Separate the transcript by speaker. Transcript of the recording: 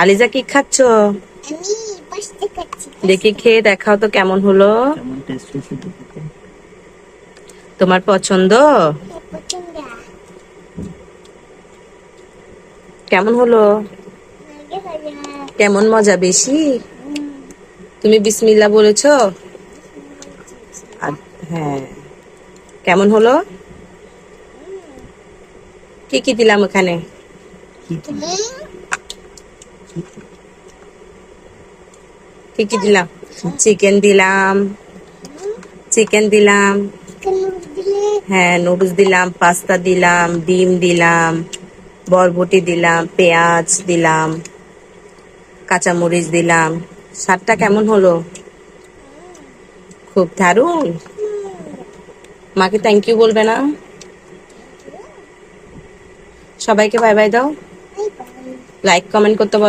Speaker 1: আলিজা কি খাচ্ছ? দেখি খেয়ে দেখাও তো কেমন হলো। তোমার পছন্দ? কেমন হলো? কেমন মজা বেশি? তুমি বিসমিল্লাহ বলেছো? হ্যাঁ। কেমন হলো? কি কি দিলাম ওখানে? কি কি দিলাম? চিকেন দিলাম, হ্যাঁ নুডলস দিলাম, পাস্তা দিলাম, ডিম দিলাম, বরবটি দিলাম, পেঁয়াজ দিলাম, কাঁচামরিচ দিলাম। স্বাদটা কেমন হলো? খুব দারুণ। মাকে থ্যাংক ইউ বলবে না? সবাইকে বাই বাই দাও, লাইক কমেন্ট করতে বলো।